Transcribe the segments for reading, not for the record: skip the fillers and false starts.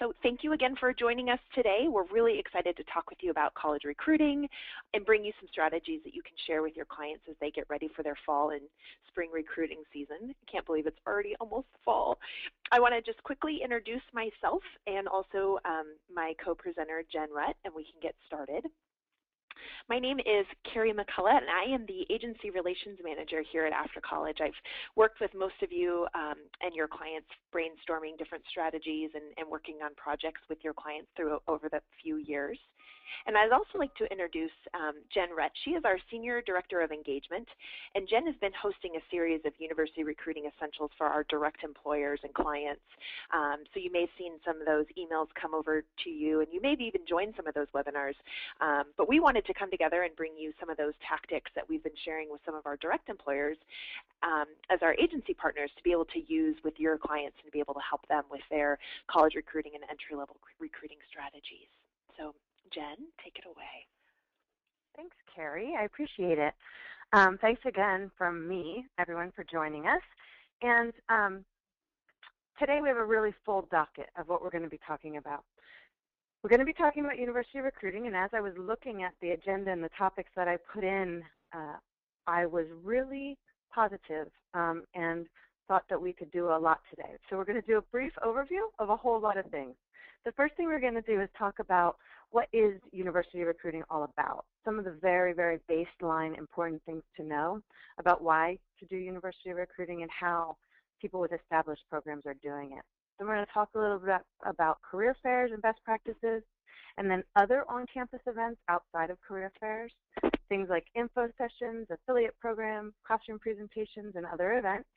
So thank you again for joining us today. We're really excited to talk with you about college recruiting and bring you some strategies that you can share with your clients as they get ready for their fall and spring recruiting season. I can't believe it's already almost fall. I want to just quickly introduce myself and also my co-presenter, Jen Rutt, and we can get started. My name is Carrie McCullough, and I am the Agency Relations Manager here at After College. I've worked with most of you and your clients brainstorming different strategies and working on projects with your clients over the few years. And I'd also like to introduce Jen Rutt. She is our Senior Director of Engagement, and Jen has been hosting a series of university recruiting essentials for our direct employers and clients. So you may have seen some of those emails come over to you, and you may have even joined some of those webinars. But we wanted to come together and bring you some of those tactics that we've been sharing with some of our direct employers as our agency partners to be able to use with your clients and to be able to help them with their college recruiting and entry-level recruiting strategies. So Jen, take it away. Thanks, Carrie. I appreciate it. Thanks again from me, everyone, for joining us. And today we have a really full docket of what we're going to be talking about. We're going to be talking about university recruiting, and as I was looking at the agenda and the topics that I put in, I was really positive and thought that we could do a lot today. So we're going to do a brief overview of a whole lot of things. The first thing we're going to do is talk about what is university recruiting all about, some of the very, very baseline important things to know about why to do university recruiting and how people with established programs are doing it. Then we're going to talk a little bit about career fairs and best practices, and then other on-campus events outside of career fairs, things like info sessions, affiliate programs, classroom presentations, and other events.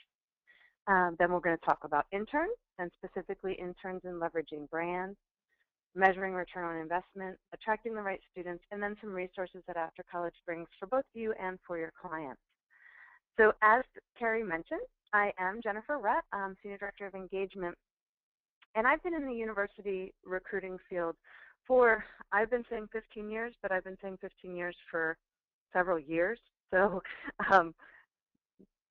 Then we're going to talk about interns, and specifically interns in leveraging brands, measuring return on investment, attracting the right students, and then some resources that After College brings for both you and for your clients. So as Carrie mentioned, I am Jennifer Rutt, Senior Director of Engagement, and I've been in the university recruiting field for, I've been saying 15 years, but I've been saying 15 years for several years. So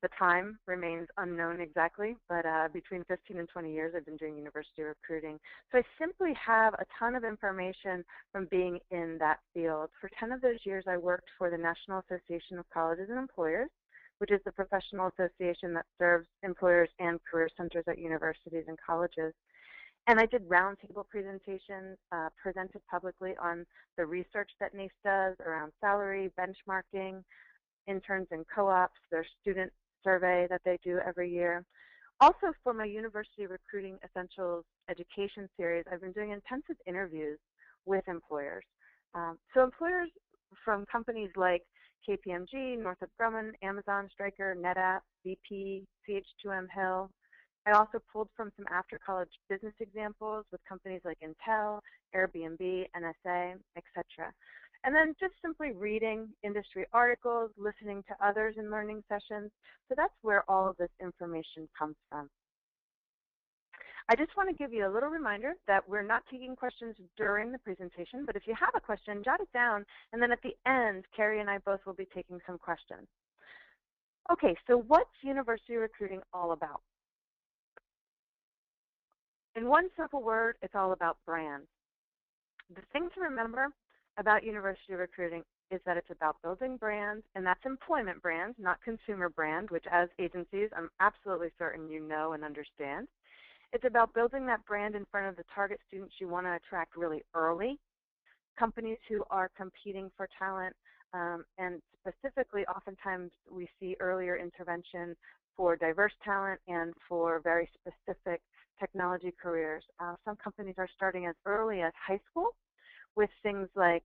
the time remains unknown exactly, but between 15 and 20 years I've been doing university recruiting. So I simply have a ton of information from being in that field. For 10 of those years I worked for the National Association of Colleges and Employers, which is the professional association that serves employers and career centers at universities and colleges. And I did roundtable presentations, presented publicly on the research that NACE does around salary, benchmarking, interns and co-ops, their student survey that they do every year. Also, for my University Recruiting Essentials education series, I've been doing intensive interviews with employers. So employers from companies like KPMG, Northrop Grumman, Amazon, Stryker, NetApp, BP, CH2M Hill. I also pulled from some after-college business examples with companies like Intel, Airbnb, NSA, etc. And then just simply reading industry articles, listening to others in learning sessions. So that's where all of this information comes from. I just want to give you a little reminder that we're not taking questions during the presentation, but if you have a question, jot it down, and then at the end, Carrie and I both will be taking some questions. Okay, so what's university recruiting all about? In one simple word, it's all about brand. The thing to remember about university recruiting is that it's about building brands, and that's employment brands, not consumer brand, which as agencies, I'm absolutely certain you know and understand. It's about building that brand in front of the target students you want to attract really early, companies who are competing for talent, and specifically oftentimes we see earlier intervention for diverse talent and for very specific technology careers. Some companies are starting as early as high school with things like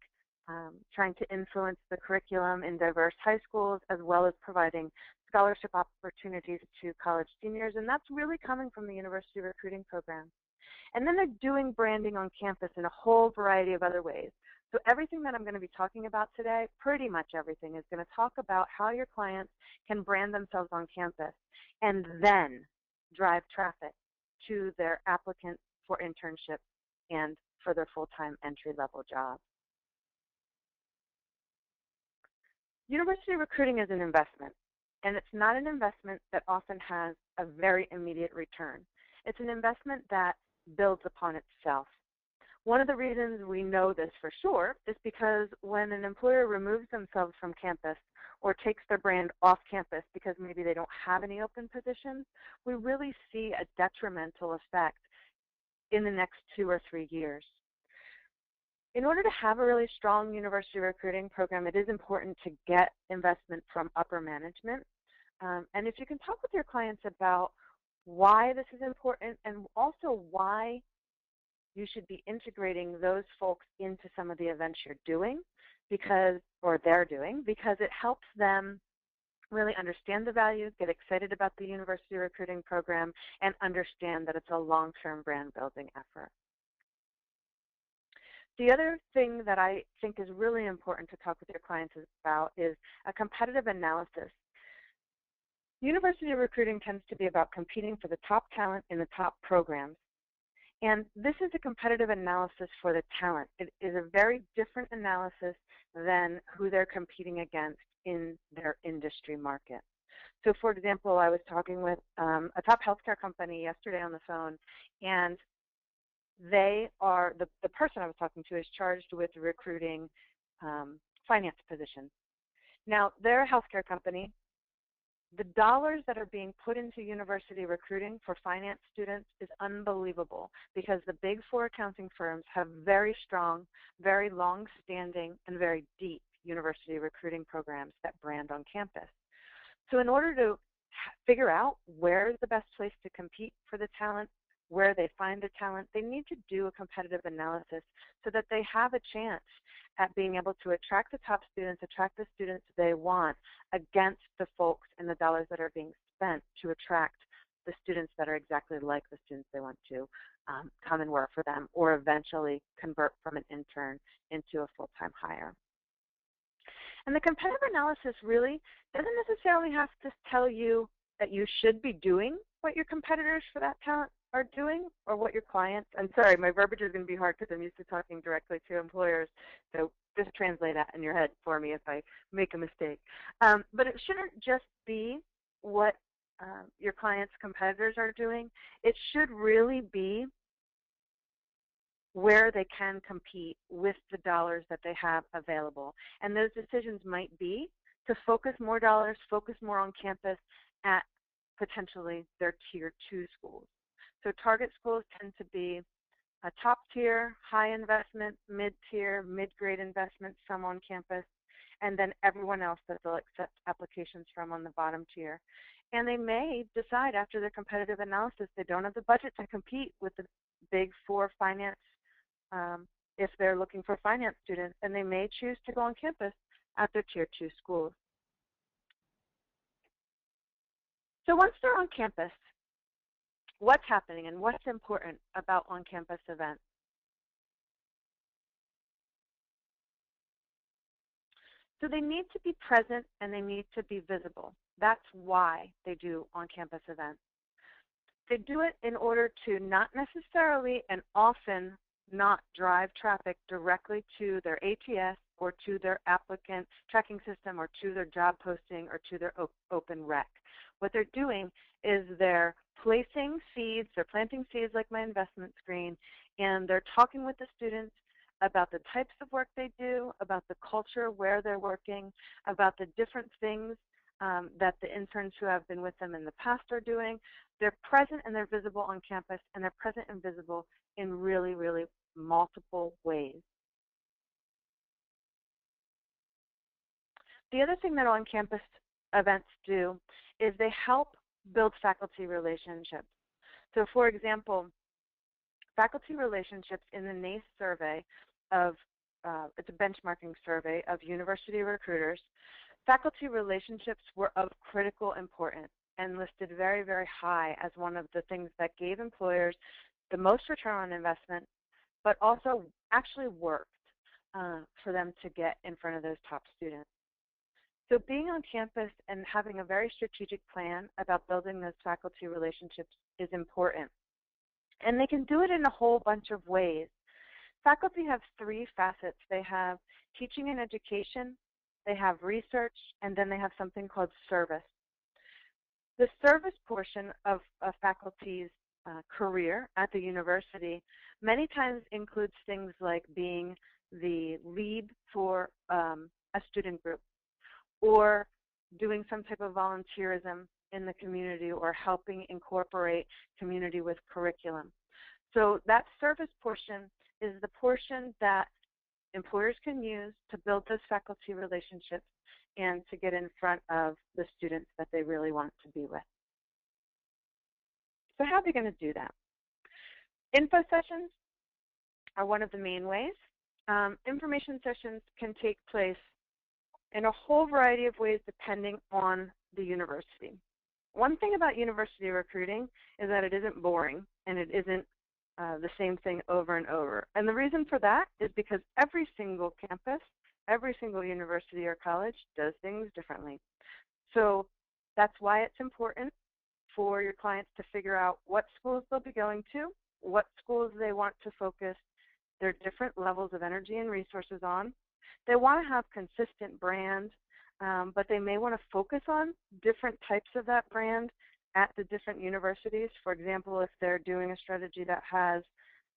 trying to influence the curriculum in diverse high schools, as well as providing scholarship opportunities to college seniors, and that's really coming from the university recruiting program. And then they're doing branding on campus in a whole variety of other ways. So everything that I'm going to be talking about today, pretty much everything, is going to talk about how your clients can brand themselves on campus and then drive traffic to their applicants for internships and for their full-time entry-level jobs. University recruiting is an investment, and it's not an investment that often has a very immediate return. It's an investment that builds upon itself. One of the reasons we know this for sure is because when an employer removes themselves from campus or takes their brand off campus because maybe they don't have any open positions, we really see a detrimental effect in the next 2 or 3 years. In order to have a really strong university recruiting program, it is important to get investment from upper management. And if you can talk with your clients about why this is important and also why you should be integrating those folks into some of the events you're doing or they're doing, because it helps them really understand the value, get excited about the university recruiting program, and understand that it's a long-term brand building effort. The other thing that I think is really important to talk with your clients about is a competitive analysis. University recruiting tends to be about competing for the top talent in the top programs. And this is a competitive analysis for the talent. It is a very different analysis than who they're competing against in their industry market. So for example, I was talking with a top healthcare company yesterday on the phone, and they are, the person I was talking to is charged with recruiting finance positions. Now, they're a healthcare company. The dollars that are being put into university recruiting for finance students is unbelievable because the big 4 accounting firms have very strong, very long-standing, and very deep university recruiting programs that brand on campus. So in order to figure out where is the best place to compete for the talent, where they find the talent, they need to do a competitive analysis so that they have a chance at being able to attract the top students, attract the students they want against the folks and the dollars that are being spent to attract the students that are exactly like the students they want to come and work for them or eventually convert from an intern into a full-time hire. And the competitive analysis really doesn't necessarily have to tell you that you should be doing what your competitors for that talent are doing or what your clients, I'm sorry, my verbiage is going to be hard because I'm used to talking directly to employers, so just translate that in your head for me if I make a mistake. But it shouldn't just be what your clients' competitors are doing. It should really be where they can compete with the dollars that they have available. And those decisions might be to focus more dollars, focus more on campus at potentially their Tier 2 schools. So target schools tend to be a top tier, high investment, mid-tier, mid-grade investment, some on campus, and then everyone else that they'll accept applications from on the bottom tier. And they may decide after their competitive analysis they don't have the budget to compete with the big 4 finance if they're looking for finance students, and they may choose to go on campus at their Tier 2 schools. So once they're on campus, what's happening and what's important about on-campus events? So they need to be present and they need to be visible. That's why they do on-campus events. They do it in order to not necessarily and often not drive traffic directly to their ATS or to their applicant tracking system or to their job posting or to their open rec. What they're doing is they're placing seeds, they're planting seeds like my investment screen, and they're talking with the students about the types of work they do, about the culture where they're working, about the different things that the interns who have been with them in the past are doing. They're present and they're visible on campus, and they're present and visible in really, really multiple ways. The other thing that on-campus events do is they help build faculty relationships. So for example, faculty relationships in the NACE survey of, it's a benchmarking survey of university recruiters, faculty relationships were of critical importance and listed very, very high as one of the things that gave employers the most return on investment, but also actually worked for them to get in front of those top students. So being on campus and having a very strategic plan about building those faculty relationships is important. And they can do it in a whole bunch of ways. Faculty have 3 facets. They have teaching and education, they have research, and then they have something called service. The service portion of a faculty's career at the university many times includes things like being the lead for a student group, or doing some type of volunteerism in the community, or helping incorporate community with curriculum. So that service portion is the portion that employers can use to build those faculty relationships and to get in front of the students that they really want to be with. So how are they going to do that? Info sessions are one of the main ways. Information sessions can take place in a whole variety of ways depending on the university. One thing about university recruiting is that it isn't boring and it isn't the same thing over and over. And the reason for that is because every single campus, every single university or college does things differently. So that's why it's important for your clients to figure out what schools they'll be going to, what schools they want to focus their different levels of energy and resources on. They want to have consistent brand, but they may want to focus on different types of that brand at the different universities. For example, if they're doing a strategy that has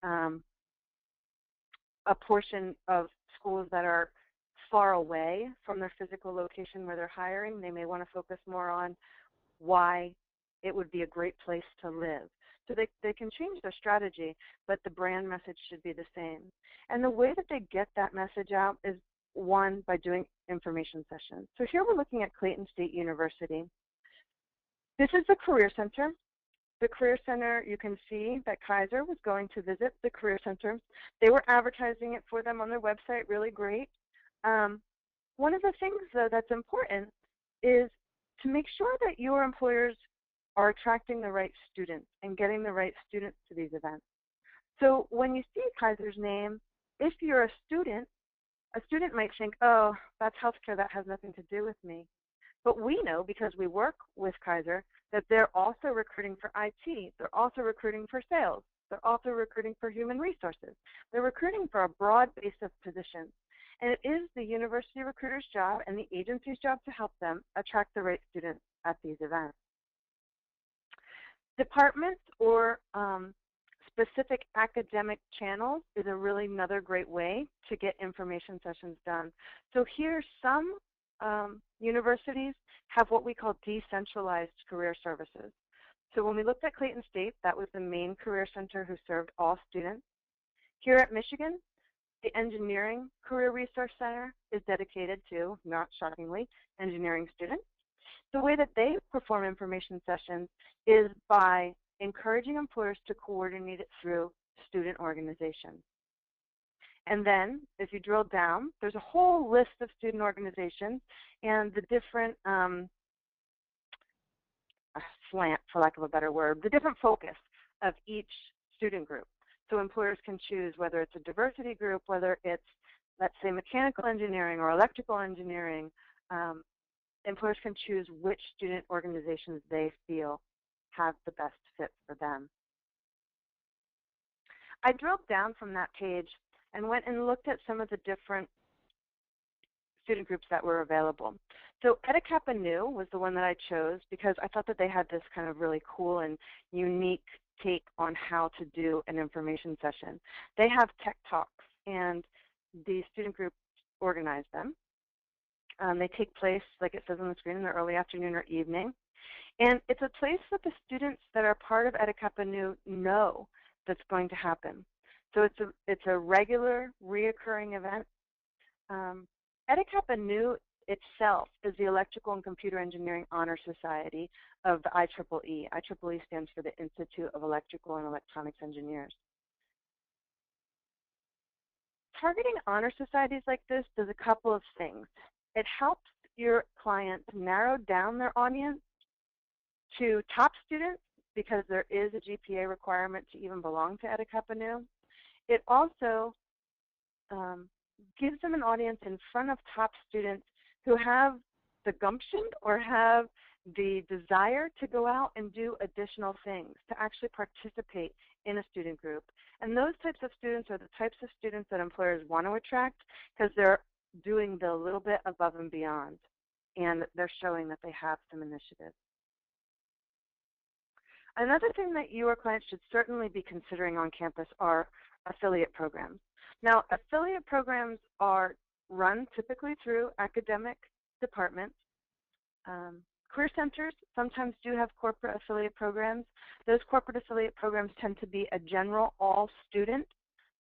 a portion of schools that are far away from their physical location where they're hiring, they may want to focus more on why it would be a great place to live. So they can change their strategy, but the brand message should be the same. And the way that they get that message out is, one, by doing information sessions. So here we're looking at Clayton State University. This is the Career Center. The Career Center, you can see that Kaiser was going to visit the Career Center. They were advertising it for them on their website, really great. One of the things, though, that's important is to make sure that your employers are attracting the right students and getting the right students to these events. So when you see Kaiser's name, if you're a student might think, oh, that's healthcare, that has nothing to do with me. But we know, because we work with Kaiser, that they're also recruiting for IT. They're also recruiting for sales. They're also recruiting for human resources. They're recruiting for a broad base of positions. And it is the university recruiter's job and the agency's job to help them attract the right students at these events. Departments or specific academic channels is another great way to get information sessions done. So here, some universities have what we call decentralized career services. So when we looked at Clayton State, that was the main career center who served all students. Here at Michigan, the Engineering Career Resource Center is dedicated to, not shockingly, engineering students. The way that they perform information sessions is by encouraging employers to coordinate it through student organizations. And then, if you drill down, there's a whole list of student organizations and the different slant, for lack of a better word, the different focus of each student group. So employers can choose whether it's a diversity group, whether it's, let's say, mechanical engineering or electrical engineering. Employers can choose which student organizations they feel have the best fit for them. I drilled down from that page and went and looked at some of the different student groups that were available. So Eta Kappa Nu was the one that I chose because I thought that they had this kind of really cool and unique take on how to do an information session. They have tech talks, and the student group organize them. They take place, like it says on the screen, in the early afternoon or evening. And it's a place that the students that are part of Eta Kappa Nu know that's going to happen. So it's a regular, reoccurring event. Eta Kappa Nu itself is the Electrical and Computer Engineering Honor Society of the IEEE. IEEE stands for the Institute of Electrical and Electronics Engineers. Targeting honor societies like this does a couple of things. It helps your clients narrow down their audience to top students because there is a GPA requirement to even belong to Eta Kappa Nu. It also gives them an audience in front of top students who have the gumption or have the desire to go out and do additional things, to actually participate in a student group. And those types of students are the types of students that employers want to attract because they're doing the little bit above and beyond, and they're showing that they have some initiative. Another thing that your clients should certainly be considering on campus are affiliate programs. Now, affiliate programs are run typically through academic departments. Career centers sometimes do have corporate affiliate programs. Those corporate affiliate programs tend to be a general all-student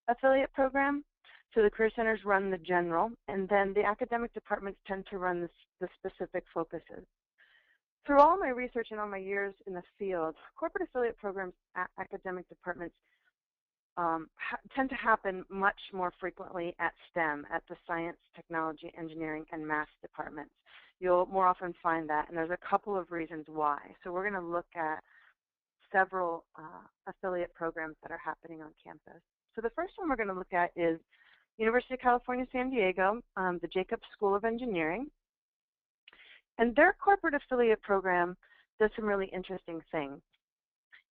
affiliate program. So the career centers run the general, and then the academic departments tend to run the specific focuses. Through all my research and all my years in the field, corporate affiliate programs at academic departments tend to happen much more frequently at STEM, at the science, technology, engineering, and math departments. You'll more often find that, and there's a couple of reasons why. So we're going to look at several affiliate programs that are happening on campus. So the first one we're going to look at is University of California, San Diego, the Jacobs School of Engineering. And their corporate affiliate program does some really interesting things.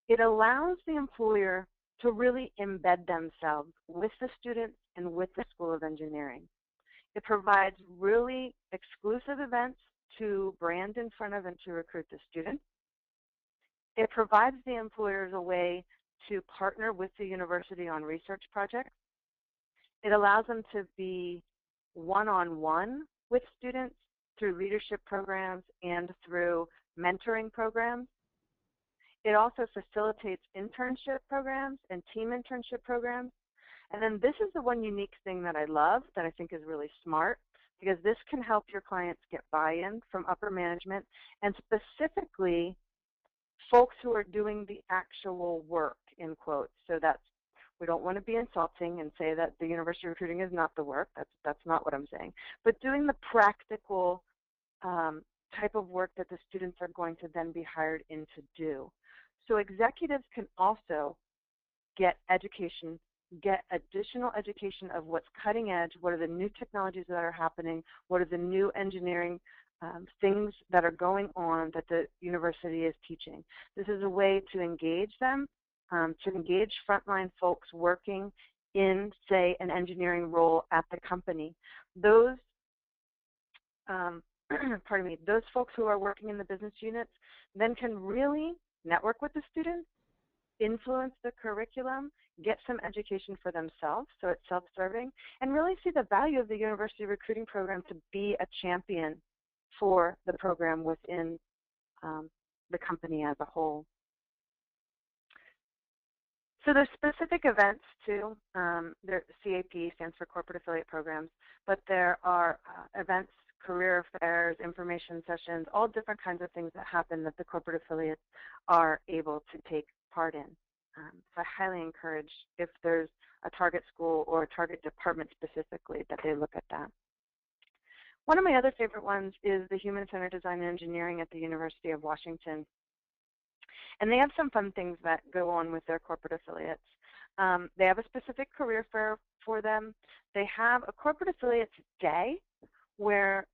It allows the employer to really embed themselves with the students and with the School of Engineering. It provides really exclusive events to brand in front of and to recruit the students. It provides the employers a way to partner with the university on research projects. It allows them to be one-on-one with students through leadership programs and through mentoring programs. It also facilitates internship programs and team internship programs. And then this is the one unique thing that I love that I think is really smart, because this can help your clients get buy-in from upper management and specifically folks who are doing the actual work, in quotes. So that's, we don't want to be insulting and say that the university recruiting is not the work. That's not what I'm saying. But doing the practical type of work that the students are going to then be hired in to do. So executives can also get education, get additional education of what's cutting edge, what are the new technologies that are happening, what are the new engineering things that are going on that the university is teaching. This is a way to engage them, to engage frontline folks working in, say, an engineering role at the company. Those pardon me, those folks who are working in the business units then can really network with the students, influence the curriculum, get some education for themselves, so it's self-serving, and really see the value of the university recruiting program to be a champion for the program within the company as a whole. So there's specific events too. CAP stands for Corporate Affiliate Programs, but there are events, career fairs, information sessions, all different kinds of things that happen that the corporate affiliates are able to take part in. So I highly encourage, if there's a target school or a target department specifically, that they look at that. One of my other favorite ones is the Human-Centered Design and Engineering at the University of Washington. And they have some fun things that go on with their corporate affiliates. They have a specific career fair for them. They have a corporate affiliates day where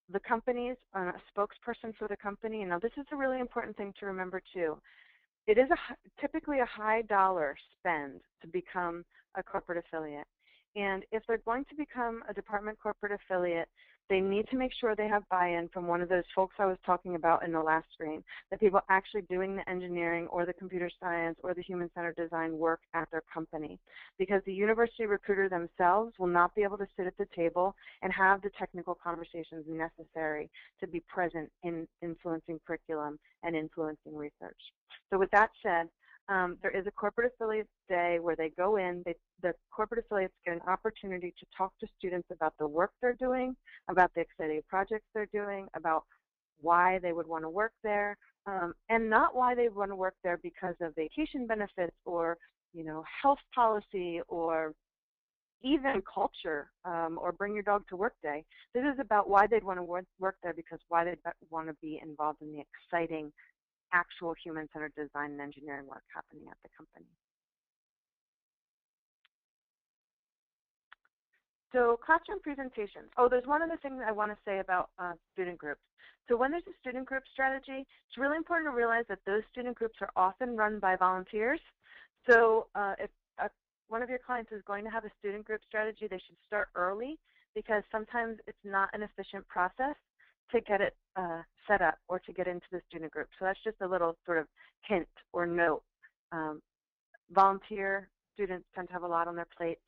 the companies, a spokesperson for the company, and now this is a really important thing to remember too. It is typically a high dollar spend to become a corporate affiliate. And if they're going to become a department corporate affiliate, they need to make sure they have buy-in from one of those folks I was talking about in the last screen, the people actually doing the engineering or the computer science or the human-centered design work at their company. Because the university recruiter themselves will not be able to sit at the table and have the technical conversations necessary to be present in influencing curriculum and influencing research. So with that said, there is a corporate affiliates day where they go in, the corporate affiliates get an opportunity to talk to students about the work they're doing, about the exciting projects they're doing, about why they would want to work there, and not why they want to work there because of vacation benefits or, health policy or even culture or bring your dog to work day. This is about why they'd want to work there, because why they'd want to be involved in the exciting actual human-centered design and engineering work happening at the company. So classroom presentations. Oh, there's one other thing that I want to say about student groups. So when there's a student group strategy, it's really important to realize that those student groups are often run by volunteers. So if one of your clients is going to have a student group strategy, they should start early, because sometimes it's not an efficient process to get it set up or to get into the student group. So that's just a little sort of hint or note. Volunteer students tend to have a lot on their plates,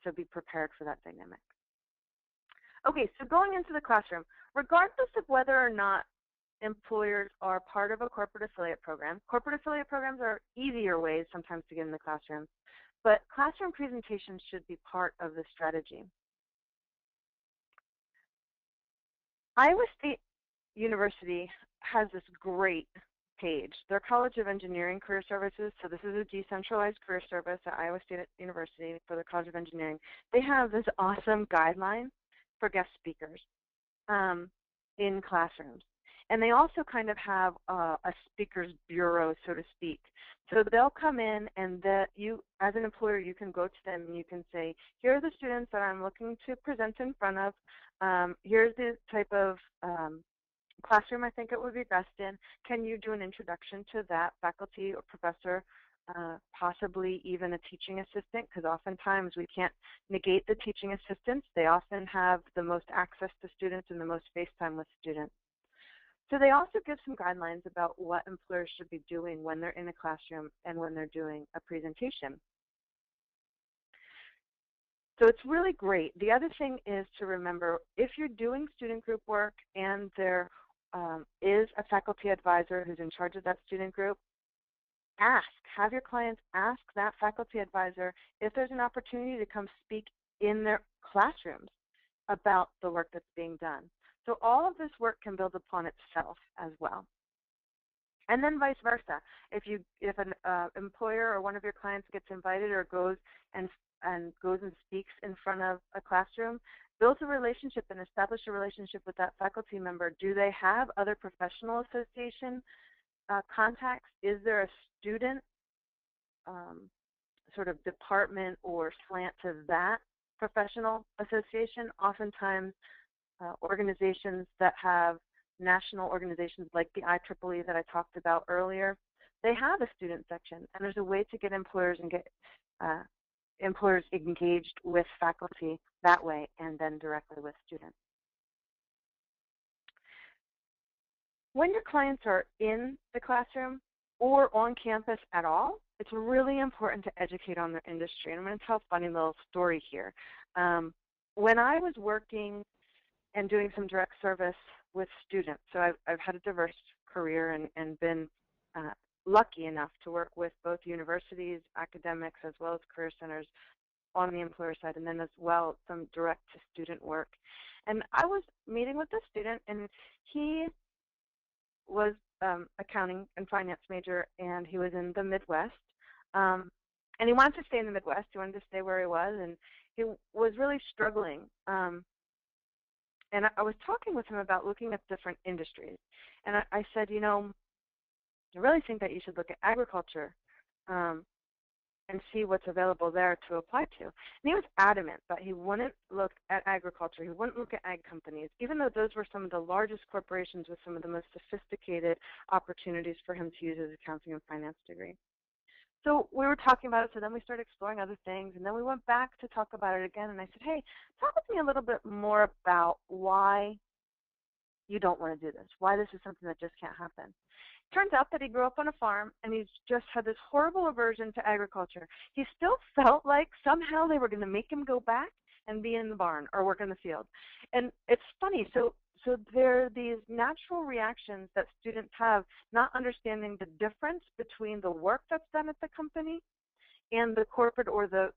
so be prepared for that dynamic. Okay, so going into the classroom, regardless of whether or not employers are part of a corporate affiliate program, corporate affiliate programs are easier ways sometimes to get in the classroom, but classroom presentations should be part of the strategy. Iowa State University has this great page. Their College of Engineering Career Services, so this is a decentralized career service at Iowa State University for the College of Engineering. They have this awesome guideline for guest speakers in classrooms. And they also kind of have a speaker's bureau, so to speak. So they'll come in and you, as an employer, you can go to them and you can say, here are the students that I'm looking to present in front of. Here's the type of classroom I think it would be best in. Can you do an introduction to that faculty or professor, possibly even a teaching assistant, because oftentimes we can't negate the teaching assistants. They often have the most access to students and the most face time with students. So they also give some guidelines about what employers should be doing when they're in a classroom and when they're doing a presentation. So it's really great. The other thing is to remember, if you're doing student group work and there is a faculty advisor who's in charge of that student group, have your clients ask that faculty advisor if there's an opportunity to come speak in their classrooms about the work that's being done. So all of this work can build upon itself as well. And then vice versa. If an employer or one of your clients gets invited or goes and speaks in front of a classroom, build a relationship and establish a relationship with that faculty member. Do they have other professional association contacts? Is there a student sort of department or slant to that professional association? Oftentimes, organizations that have national organizations like the IEEE that I talked about earlier, they have a student section, and there's a way to get employers and get employers engaged with faculty that way and then directly with students. When your clients are in the classroom or on campus at all, it's really important to educate on their industry. And I'm going to tell a funny little story here. When I was working and doing some direct service with students. So I've had a diverse career and been lucky enough to work with both universities, academics, as well as career centers on the employer side, and then as well some direct to student work. And I was meeting with a student, and he was accounting and finance major, and he was in the Midwest. And he wanted to stay in the Midwest. He wanted to stay where he was, and he was really struggling. And I was talking with him about looking at different industries. And I said, you know, I really think that you should look at agriculture and see what's available there to apply to. And he was adamant that he wouldn't look at agriculture. He wouldn't look at ag companies, even though those were some of the largest corporations with some of the most sophisticated opportunities for him to use his accounting and finance degree. So we were talking about it, so then we started exploring other things, and then we went back to talk about it again, and I said, hey, talk with me a little bit more about why you don't want to do this, why this is something that just can't happen. Turns out that he grew up on a farm, and he's just had this horrible aversion to agriculture. He still felt like somehow they were going to make him go back and be in the barn or work in the field. And it's funny, so there are these natural reactions that students have, not understanding the difference between the work that's done at the company and the corporate or the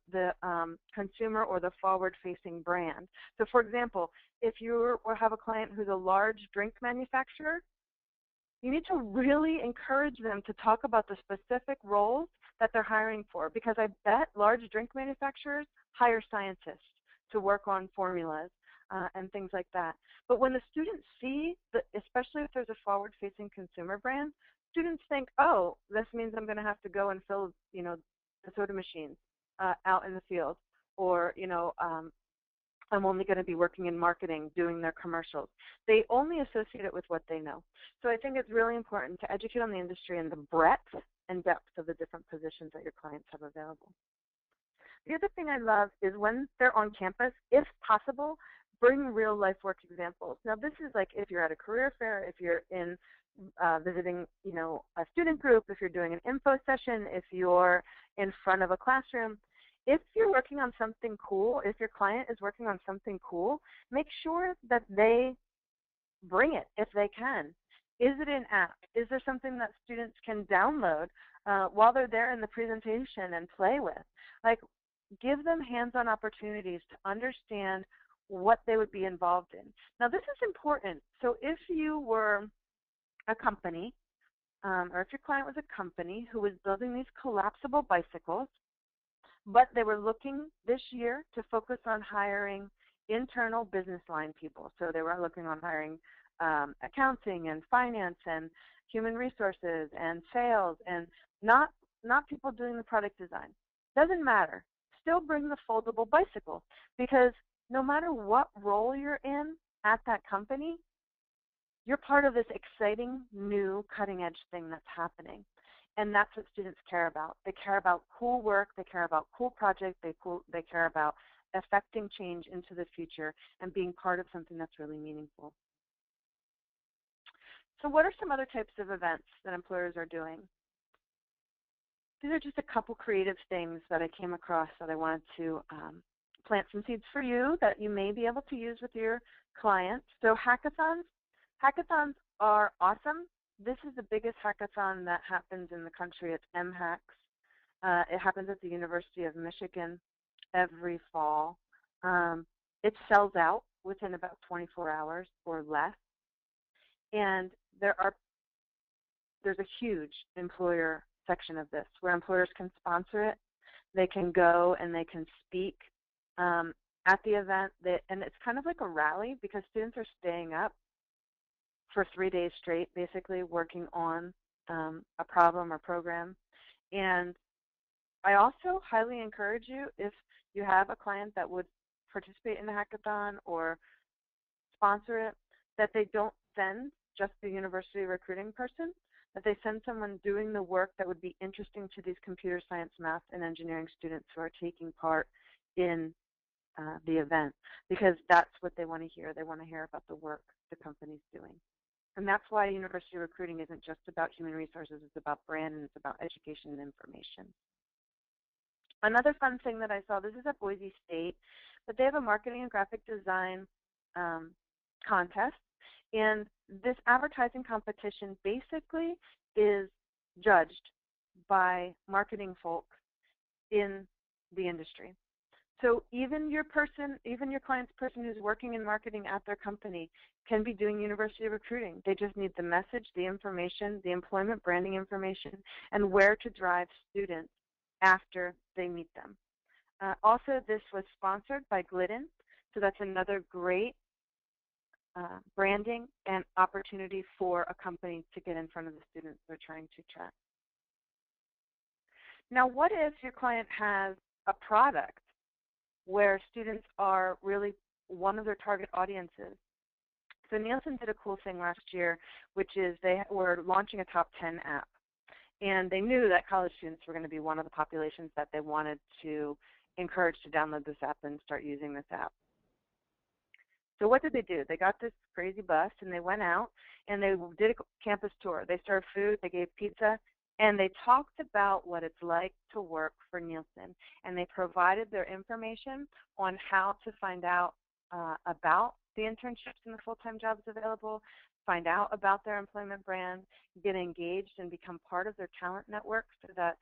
consumer or the forward-facing brand. So for example, if you have a client who's a large drink manufacturer, you need to really encourage them to talk about the specific roles that they're hiring for, because I bet large drink manufacturers hire scientists to work on formulas and things like that. But when the students see, especially if there's a forward-facing consumer brand, students think, oh, this means I'm going to have to go and fill, you know, the soda machines out in the field, or, you know, I'm only going to be working in marketing, doing their commercials. They only associate it with what they know. So I think it's really important to educate on the industry and the breadth and depth of the different positions that your clients have available. The other thing I love is when they're on campus, if possible, bring real life work examples. Now this is like if you're at a career fair, if you're in visiting, a student group, if you're doing an info session, if you're in front of a classroom. If you're working on something cool, if your client is working on something cool, make sure that they bring it if they can. Is it an app? Is there something that students can download while they're there in the presentation and play with? Like, give them hands-on opportunities to understand what they would be involved in. Now, this is important. So if you were a company, or if your client was a company who was building these collapsible bicycles, but they were looking this year to focus on hiring internal business line people. So they were looking on hiring accounting and finance and human resources and sales, and not people doing the product design. Doesn't matter. Still bring the foldable bicycle, because no matter what role you're in at that company, you're part of this exciting, new, cutting-edge thing that's happening. And that's what students care about. They care about cool work. They care about cool projects. They care about affecting change into the future and being part of something that's really meaningful. So what are some other types of events that employers are doing? These are just a couple creative things that I came across that I wanted to plant some seeds for you that you may be able to use with your clients. So hackathons. Hackathons are awesome. This is the biggest hackathon that happens in the country. It's MHAX. It happens at the University of Michigan every fall. It sells out within about 24 hours or less. And there's a huge employer section of this where employers can sponsor it. They can go and they can speak at the event. And it's kind of like a rally, because students are staying up for 3 days straight, basically working on a problem or program. And I also highly encourage you, if you have a client that would participate in a hackathon or sponsor it, that they don't send just the university recruiting person, that they send someone doing the work that would be interesting to these computer science, math, and engineering students who are taking part in the event, because that's what they want to hear. They want to hear about the work the company's doing. And that's why university recruiting isn't just about human resources. It's about brand, and it's about education and information. Another fun thing that I saw, this is at Boise State, but they have a marketing and graphic design contest. And this advertising competition basically is judged by marketing folks in the industry. So even your client's person who's working in marketing at their company can be doing university recruiting. They just need the message, the information, the employment branding information, and where to drive students after they meet them. Also, this was sponsored by Glidden, so that's another great branding and opportunity for a company to get in front of the students they're trying to track. Now, what if your client has a product where students are really one of their target audiences? So Nielsen did a cool thing last year, which is they were launching a top 10 app. And they knew that college students were going to be one of the populations that they wanted to encourage to download this app and start using this app. So what did they do? They got this crazy bus, and they went out, and they did a campus tour. They served food, they gave pizza, and they talked about what it's like to work for Nielsen. And they provided their information on how to find out about the internships and the full-time jobs available, find out about their employment brand, get engaged and become part of their talent network, so that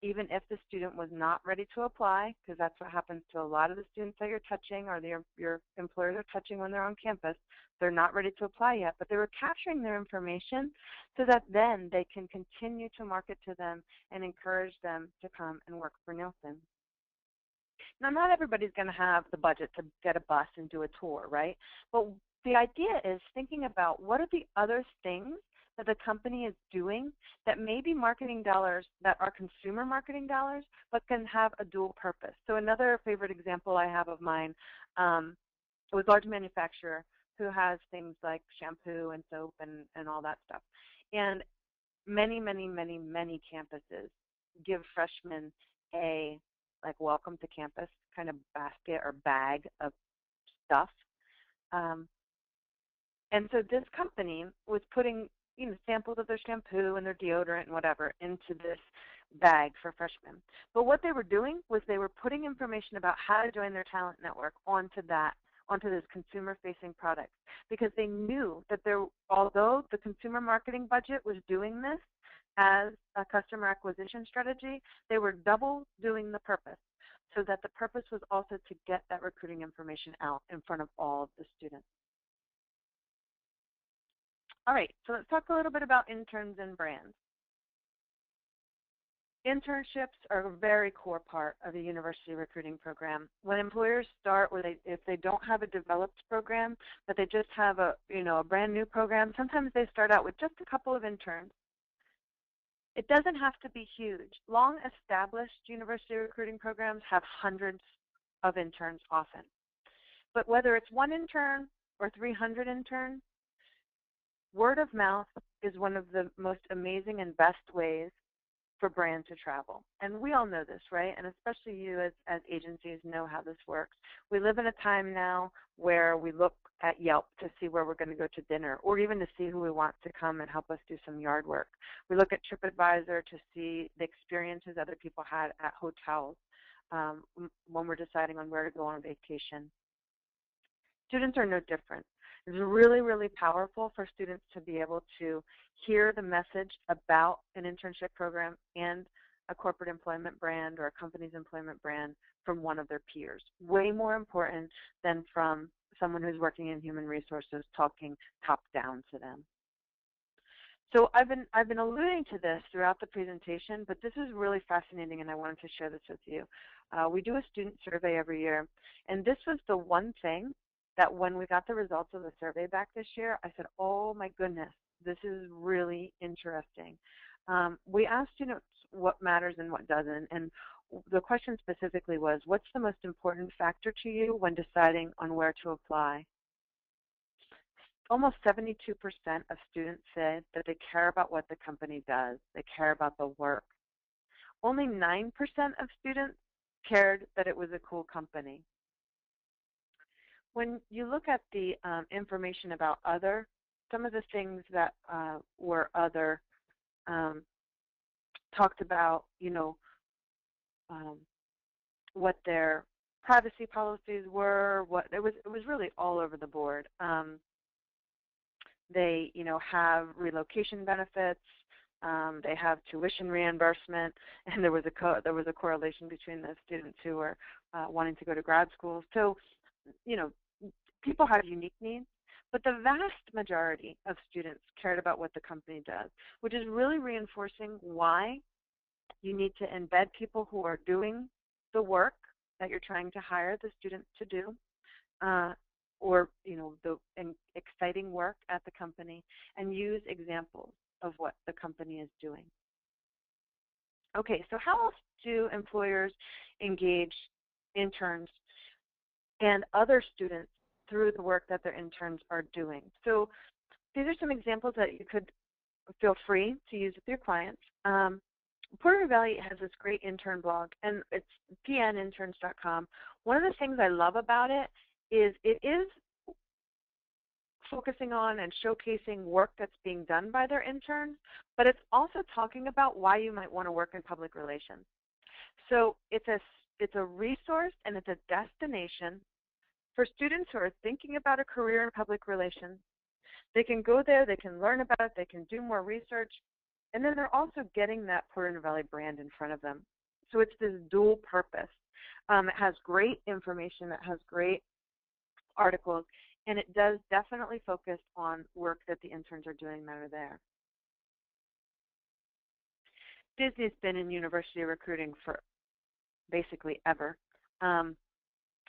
even if the student was not ready to apply, because that's what happens to a lot of the students that you're touching or your employers are touching when they're on campus, they're not ready to apply yet, but they were capturing their information so that then they can continue to market to them and encourage them to come and work for Nielsen. Now, not everybody's going to have the budget to get a bus and do a tour, right? But the idea is thinking about what are the other things that the company is doing that may be marketing dollars that are consumer marketing dollars, but can have a dual purpose. So another favorite example I have of mine was a large manufacturer who has things like shampoo and soap and all that stuff. And many, many, many, many campuses give freshmen a welcome to campus kind of basket or bag of stuff. And so this company was putting samples of their shampoo and their deodorant and whatever into this bag for freshmen. But what they were doing was they were putting information about how to join their talent network onto this consumer-facing product, because they knew that although the consumer marketing budget was doing this as a customer acquisition strategy, they were double doing the purpose, so that the purpose was also to get that recruiting information out in front of all of the students. All right, so let's talk a little bit about interns and brands. Internships are a very core part of a university recruiting program. When employers start, if they don't have a developed program, but they just have a brand new program, sometimes they start out with just a couple of interns. It doesn't have to be huge. Long-established university recruiting programs have hundreds of interns often. But whether it's one intern or 300 interns, word of mouth is one of the most amazing and best ways for brand to travel. And we all know this, right? And especially you as agencies know how this works. We live in a time now where we look at Yelp to see where we're going to go to dinner, or even to see who we want to come and help us do some yard work. We look at TripAdvisor to see the experiences other people had at hotels when we're deciding on where to go on vacation. Students are no different. It's really, really powerful for students to be able to hear the message about an internship program and a corporate employment brand or a company's employment brand from one of their peers. Way more important than from someone who's working in human resources talking top down to them. So I've been alluding to this throughout the presentation, but this is really fascinating, and I wanted to share this with you. We do a student survey every year, and this was the one thing that when we got the results of the survey back this year, I said, oh my goodness, this is really interesting. We asked students what matters and what doesn't, and the question specifically was, what's the most important factor to you when deciding on where to apply? Almost 72% of students said that they care about what the company does. They care about the work. Only 9% of students cared that it was a cool company. When you look at the information about some of the things that were other talked about, what their privacy policies were, it was really all over the board. They, have relocation benefits. They have tuition reimbursement, and there was a correlation between the students who were wanting to go to grad school. So, people have unique needs, but the vast majority of students cared about what the company does, which is really reinforcing why you need to embed people who are doing the work that you're trying to hire the students to do, or the exciting work at the company, and use examples of what the company is doing. Okay, so how else do employers engage interns and other students through the work that their interns are doing? So these are some examples that you could feel free to use with your clients. Porter Valley has this great intern blog, and it's pninterns.com. One of the things I love about it is focusing on and showcasing work that's being done by their interns, but it's also talking about why you might want to work in public relations. So it's a resource and it's a destination for students who are thinking about a career in public relations. They can go there, they can learn about it, they can do more research, and then they're also getting that Porter Valley brand in front of them. So it's this dual purpose. It has great information, it has great articles, and it does definitely focus on work that the interns are doing that are there. Disney's been in university recruiting for basically ever.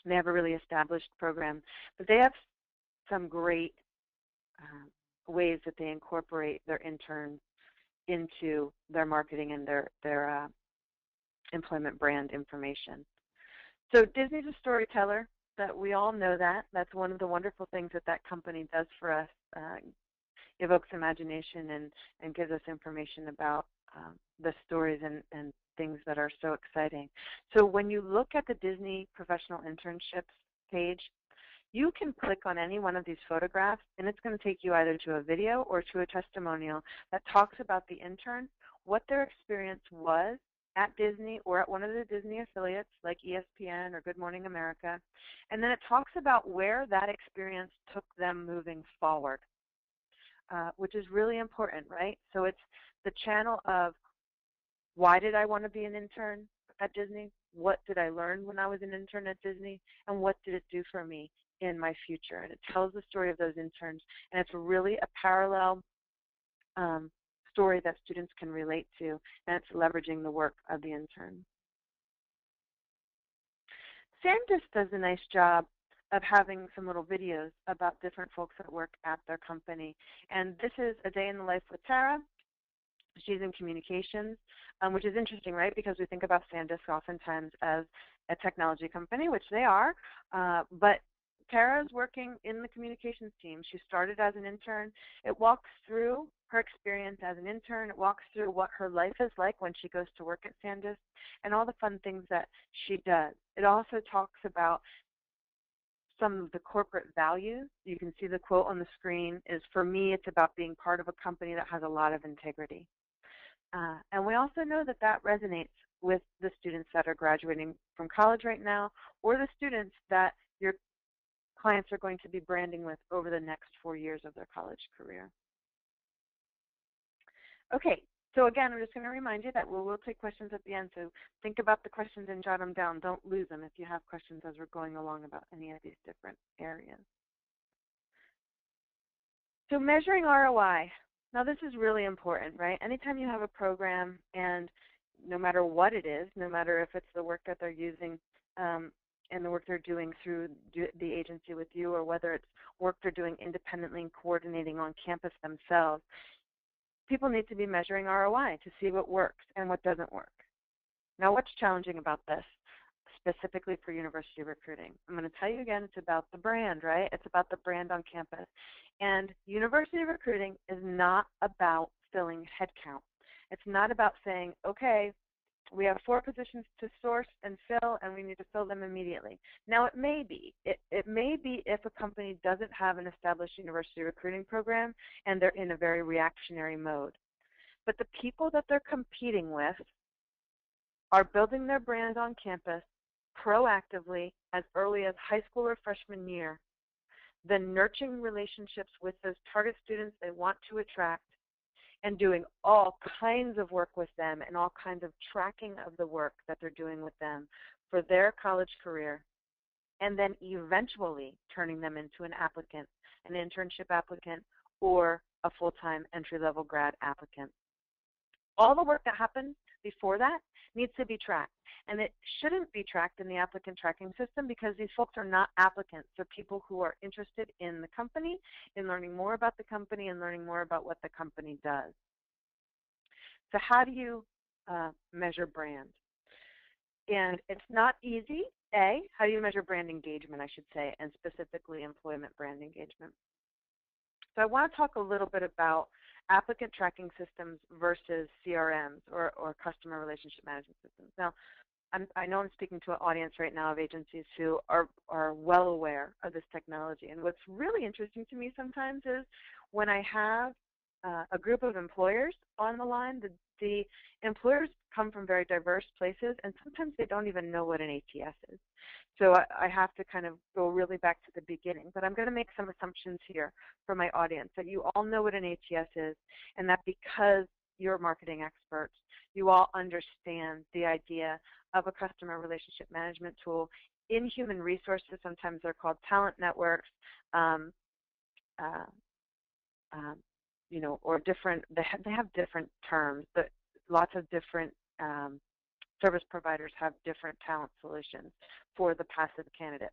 They have a really established program, but they have some great ways that they incorporate their interns into their marketing and their employment brand information. So Disney's a storyteller. That we all know that. That's one of the wonderful things that company does for us, evokes imagination and gives us information about the stories and things that are so exciting. So when you look at the Disney Professional Internships page, You can click on any one of these photographs, and it's going to take you either to a video or to a testimonial that talks about the intern, what their experience was at Disney or at one of the Disney affiliates like ESPN or Good Morning America, and then it talks about where that experience took them moving forward, which is really important, right? So it's the channel of why did I want to be an intern at Disney? What did I learn when I was an intern at Disney? And what did it do for me in my future? And it tells the story of those interns, and it's really a parallel story that students can relate to, and it's leveraging the work of the intern. SanDisk does a nice job of having some little videos about different folks that work at their company. And this is a day in the life with Tara. She's in communications, which is interesting, right? Because we think about SanDisk oftentimes as a technology company, which they are, but Tara is working in the communications team. She started as an intern. It walks through her experience as an intern. It walks through what her life is like when she goes to work at SanDisk and all the fun things that she does. It also talks about some of the corporate values. You can see the quote on the screen is, "For me, it's about being part of a company that has a lot of integrity." And we also know that that resonates with the students that are graduating from college right now, or the students that your clients are going to be branding with over the next 4 years of their college career. Okay, so again, I'm just going to remind you that we will take questions at the end, so think about the questions and jot them down. Don't lose them if you have questions as we're going along about any of these different areas. So measuring ROI. Now this is really important, right? Anytime you have a program, and no matter what it is, no matter if it's the work that they're using and the work they're doing through the agency with you, or whether it's work they're doing independently and coordinating on campus themselves, people need to be measuring ROI to see what works and what doesn't work. Now what's challenging about this, specifically for university recruiting? I'm going to tell you again, it's about the brand, right? It's about the brand on campus. And university recruiting is not about filling headcount. It's not about saying, okay, we have 4 positions to source and fill, and we need to fill them immediately. Now, it may be. It may be if a company doesn't have an established university recruiting program and they're in a very reactionary mode. But the people that they're competing with are building their brand on campus proactively as early as high school or freshman year, then nurturing relationships with those target students they want to attract, and doing all kinds of work with them and all kinds of tracking of the work that they're doing with them for their college career, and then eventually turning them into an applicant, an internship applicant, or a full-time entry-level grad applicant. All the work that happens before that needs to be tracked. And it shouldn't be tracked in the applicant tracking system because these folks are not applicants. They're people who are interested in the company, in learning more about the company, and learning more about what the company does. So how do you measure brand? And it's not easy. How do you measure brand engagement, I should say, and specifically employment brand engagement? So I want to talk a little bit about applicant tracking systems versus CRMs or customer relationship management systems. Now, I know I'm speaking to an audience right now of agencies who are well aware of this technology. And what's really interesting to me sometimes is when I have a group of employers on the line, the employers come from very diverse places, and sometimes they don't even know what an ATS is. So I have to kind of go really back to the beginning. But I'm going to make some assumptions here for my audience, that you all know what an ATS is, and that because you're marketing experts, you all understand the idea of a customer relationship management tool. In human resources, sometimes they're called talent networks, you know, or different. They have different terms, but lots of different service providers have different talent solutions for the passive candidate.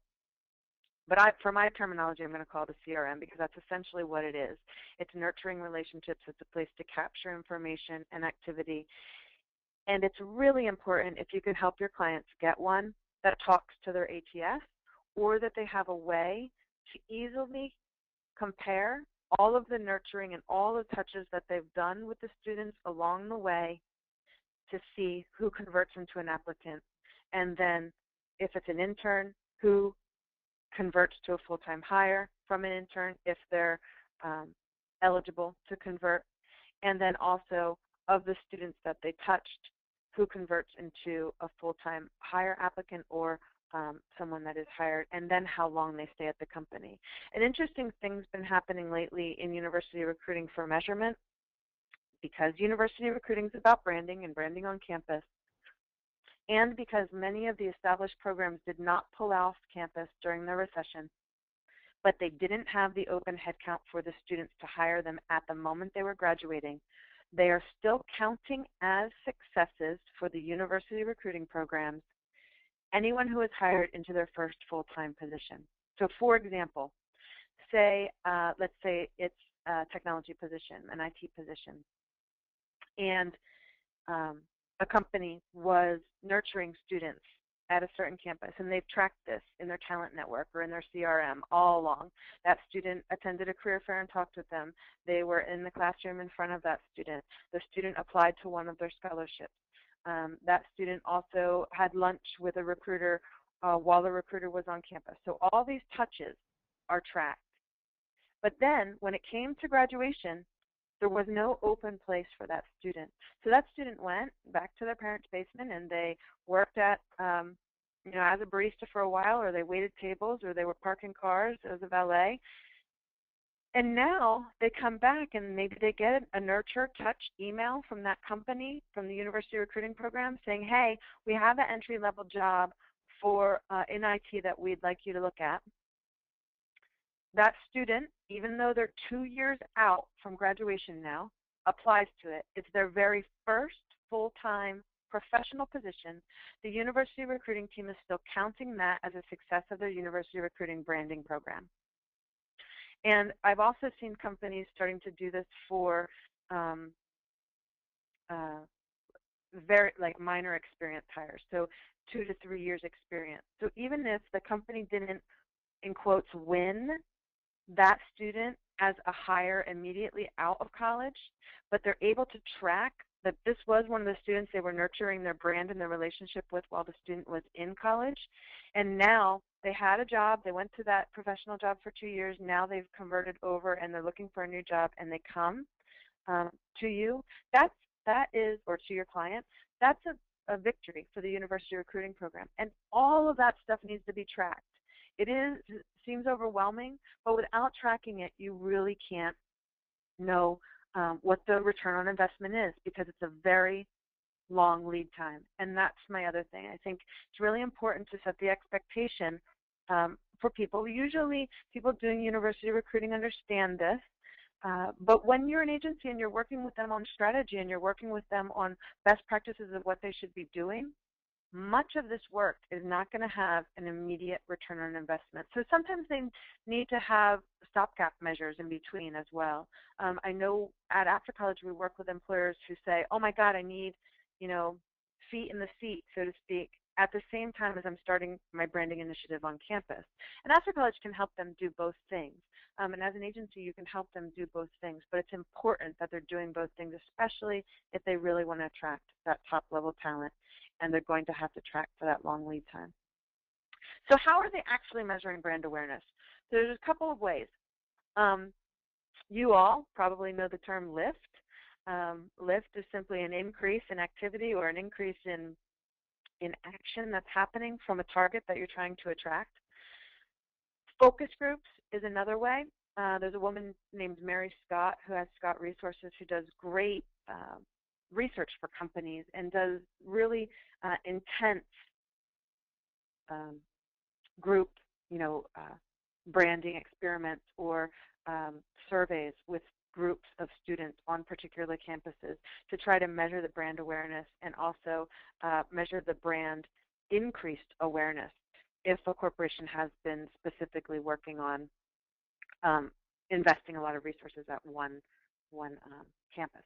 But for my terminology, I'm going to call it a CRM because that's essentially what it is. It's nurturing relationships. It's a place to capture information and activity. And it's really important if you can help your clients get one that talks to their ATS, or that they have a way to easily compare all of the nurturing and all the touches that they've done with the students along the way to see who converts into an applicant. And then if it's an intern, who converts to a full-time hire from an intern if they're eligible to convert, and then also of the students that they touched, who converts into a full-time hire applicant or someone that is hired, and then how long they stay at the company. An interesting thing's been happening lately in university recruiting for measurement, because university recruiting is about branding and branding on campus, and because many of the established programs did not pull off campus during the recession, but they didn't have the open headcount for the students to hire them at the moment they were graduating. They are still counting as successes for the university recruiting programs anyone who is hired into their first full-time position. So for example, let's say it's a technology position, an IT position, and a company was nurturing students at a certain campus, and they've tracked this in their talent network or in their CRM all along. That student attended a career fair and talked with them. They were in the classroom in front of that student. The student applied to one of their scholarships. That student also had lunch with a recruiter while the recruiter was on campus. So all these touches are tracked. But then when it came to graduation, there was no open place for that student. So that student went back to their parents' basement and they worked at, as a barista for a while, or they waited tables, or they were parking cars as a valet. And now they come back and maybe they get a nurture touch email from that company, from the university recruiting program, saying, hey, we have an entry-level job for in IT that we'd like you to look at. That student, even though they're 2 years out from graduation now, applies to it. It's their very first full-time professional position. The university recruiting team is still counting that as a success of their university recruiting branding program. And I've also seen companies starting to do this for very minor experience hires, so 2 to 3 years experience. So even if the company didn't, in quotes, win that student as a hire immediately out of college, but they're able to track that this was one of the students they were nurturing their brand and their relationship with while the student was in college, and now they had a job, they went to that professional job for 2 years, now they've converted over and they're looking for a new job, and they come to you, that is, or to your client, that's a victory for the university recruiting program. And all of that stuff needs to be tracked. It seems overwhelming, but without tracking it, you really can't know what the return on investment is, because it's a very long lead time. And that's my other thing. I think it's really important to set the expectation for people. Usually people doing university recruiting understand this, but when you're an agency and you're working with them on strategy and you're working with them on best practices of what they should be doing, much of this work is not going to have an immediate return on investment. So sometimes they need to have stopgap measures in between as well. I know after college we work with employers who say, oh my God, I need, feet in the seat, so to speak, at the same time as I'm starting my branding initiative on campus. And after college can help them do both things. And as an agency, you can help them do both things. But it's important that they're doing both things, especially if they really want to attract that top-level talent, and they're going to have to track for that long lead time. So how are they actually measuring brand awareness? So there's a couple of ways. You all probably know the term lift. Lift is simply an increase in activity or an increase in action that's happening from a target that you're trying to attract. Focus groups is another way. There's a woman named Mary Scott who has Scott Resources who does great research for companies and does really intense group, branding experiments or surveys with groups of students on particular campuses to try to measure the brand awareness and also measure the brand increased awareness if a corporation has been specifically working on investing a lot of resources at one campus.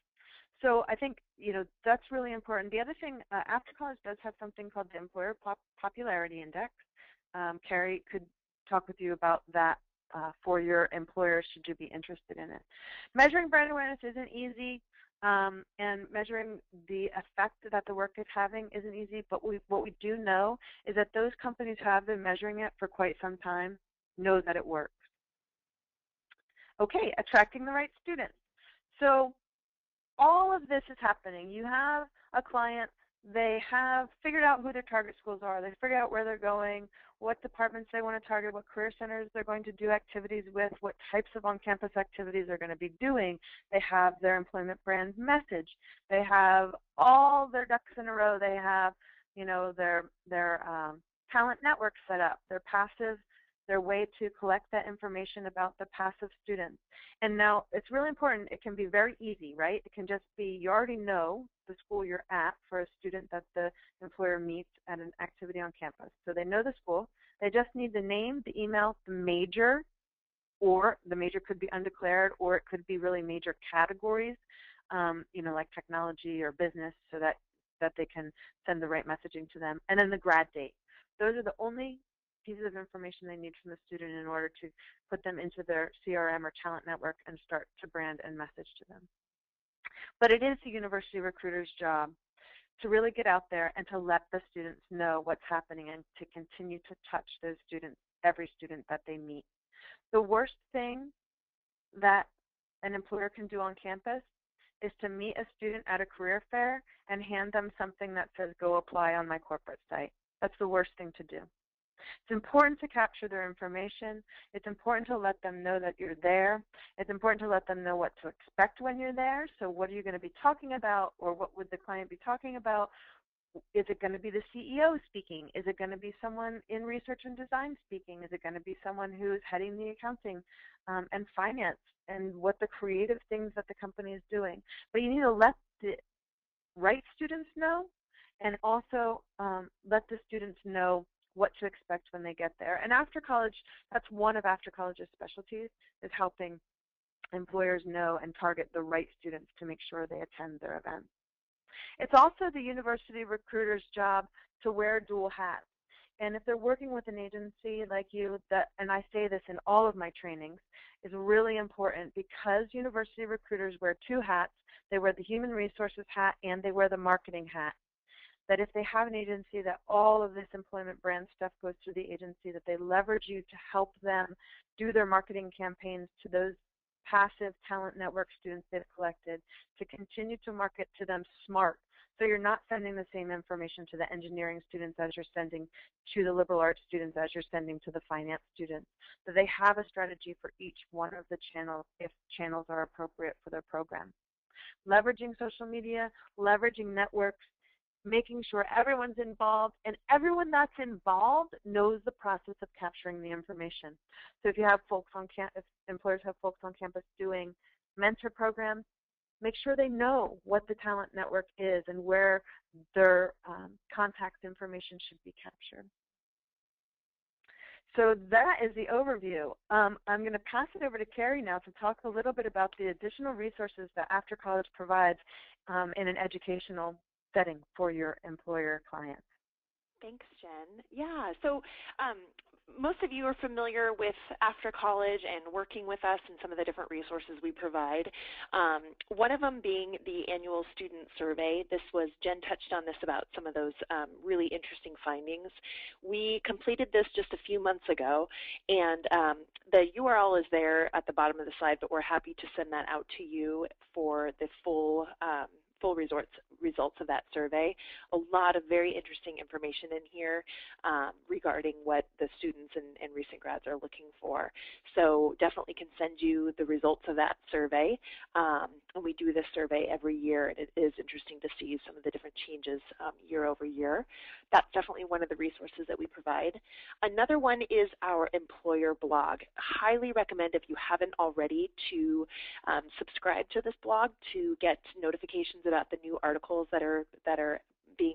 So I think that's really important. The other thing, after college does have something called the Employer Popularity Index. Carrie could talk with you about that for your employers should you be interested in it. Measuring brand awareness isn't easy, and measuring the effect that the work is having isn't easy, but what we do know is that those companies who have been measuring it for quite some time know that it works. Okay, attracting the right students. So all of this is happening. You have a client, they have figured out who their target schools are, they figured out where they're going, what departments they want to target, what career centers they're going to do activities with, what types of on-campus activities they're going to be doing. They have their employment brand message. They have all their ducks in a row. They have, you know, their talent network set up, their way to collect that information about the passive students. And now it's really important, it can be very easy, right? It can just be, you already know the school you're at for a student that the employer meets at an activity on campus. So they know the school, they just need the name, the email, the major, or the major could be undeclared, or it could be really major categories, you know, like technology or business, so that they can send the right messaging to them. And then the grad date. Those are the only pieces of information they need from the student in order to put them into their CRM or talent network and start to brand and message to them. But it is the university recruiter's job to really get out there and to let the students know what's happening and to continue to touch those students, every student that they meet. The worst thing that an employer can do on campus is to meet a student at a career fair and hand them something that says, go apply on my corporate site. That's the worst thing to do. It's important to capture their information. It's important to let them know that you're there. It's important to let them know what to expect when you're there. So what are you going to be talking about, or what would the client be talking about? Is it going to be the CEO speaking? Is it going to be someone in research and design speaking? Is it going to be someone who's heading the accounting and finance and what the creative things that the company is doing? But you need to let the right students know, and also let the students know what to expect when they get there. And after college, that's one of After College's specialties, is helping employers know and target the right students to make sure they attend their events. It's also the university recruiter's job to wear dual hats. And if they're working with an agency like you, and I say this in all of my trainings, is really important, because university recruiters wear two hats. They wear the human resources hat and they wear the marketing hat. That if they have an agency, that all of this employment brand stuff goes through the agency, that they leverage you to help them do their marketing campaigns to those passive talent network students they've collected, to continue to market to them smart. So you're not sending the same information to the engineering students as you're sending to the liberal arts students, as you're sending to the finance students. So they have a strategy for each one of the channels, if channels are appropriate for their program. Leveraging social media, leveraging networks, making sure everyone's involved, and everyone that's involved knows the process of capturing the information. So if you have folks on campus, if employers have folks on campus doing mentor programs, make sure they know what the talent network is and where their contact information should be captured. So that is the overview. I'm going to pass it over to Carrie now to talk a little bit about the additional resources that After College provides in an educational setting for your employer clients. Thanks, Jen. Yeah, so most of you are familiar with After College and working with us and some of the different resources we provide. One of them being the annual student survey. Jen touched on this about some of those really interesting findings. We completed this just a few months ago, and the URL is there at the bottom of the slide, but we're happy to send that out to you for the full results of that survey. A lot of very interesting information in here regarding what the students and recent grads are looking for. So definitely can send you the results of that survey. And we do this survey every year, and it is interesting to see some of the different changes year over year. That's definitely one of the resources that we provide. Another one is our employer blog. Highly recommend, if you haven't already, to subscribe to this blog to get notifications about the new articles that are being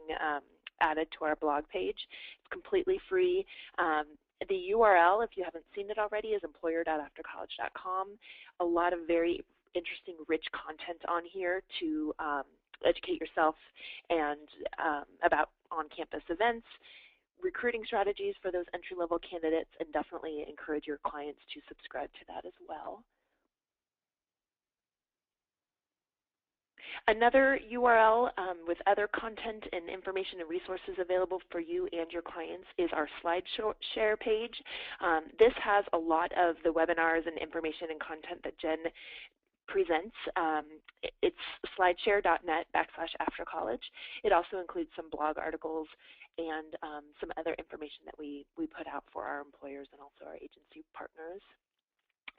added to our blog page. It's completely free. The URL, if you haven't seen it already, is employer.aftercollege.com. A lot of very interesting, rich content on here to educate yourself and about on-campus events, recruiting strategies for those entry-level candidates, and definitely encourage your clients to subscribe to that as well. Another URL with other content and information and resources available for you and your clients is our SlideShare page. This has a lot of the webinars and information and content that Jen presents. It's slideshare.net/aftercollege. It also includes some blog articles and some other information that we put out for our employers and also our agency partners.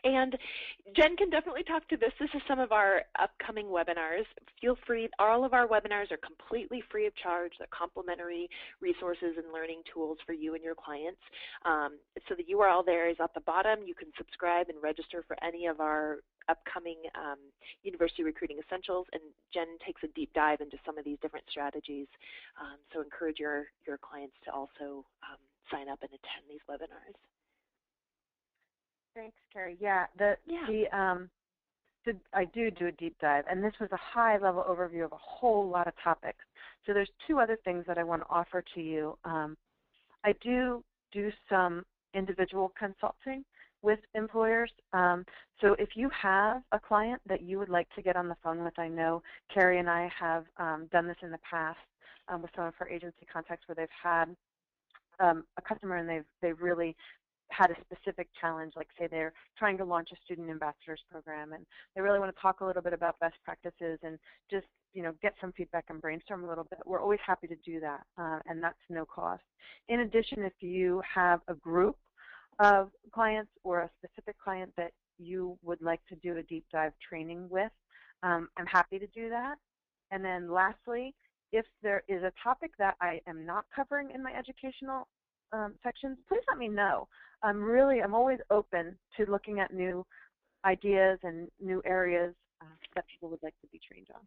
And Jen can definitely talk to this. This is some of our upcoming webinars. Feel free, all of our webinars are completely free of charge. They're complimentary resources and learning tools for you and your clients. So the URL there is at the bottom. You can subscribe and register for any of our upcoming University Recruiting Essentials, and Jen takes a deep dive into some of these different strategies. So encourage your clients to also sign up and attend these webinars. Thanks, Carrie. Yeah, I do a deep dive, and this was a high-level overview of a whole lot of topics. So there's two other things that I want to offer to you. I do some individual consulting with employers. So if you have a client that you would like to get on the phone with, I know Carrie and I have done this in the past with some of her agency contacts where they've had a customer and they've really had a specific challenge, like say they're trying to launch a student ambassadors program and they really want to talk a little bit about best practices and just get some feedback and brainstorm a little bit. We're always happy to do that, and that's no cost. In addition, if you have a group of clients or a specific client that you would like to do a deep dive training with, I'm happy to do that. And then lastly, if there is a topic that I am not covering in my educational sections, please let me know. I'm always open to looking at new ideas and new areas that people would like to be trained on.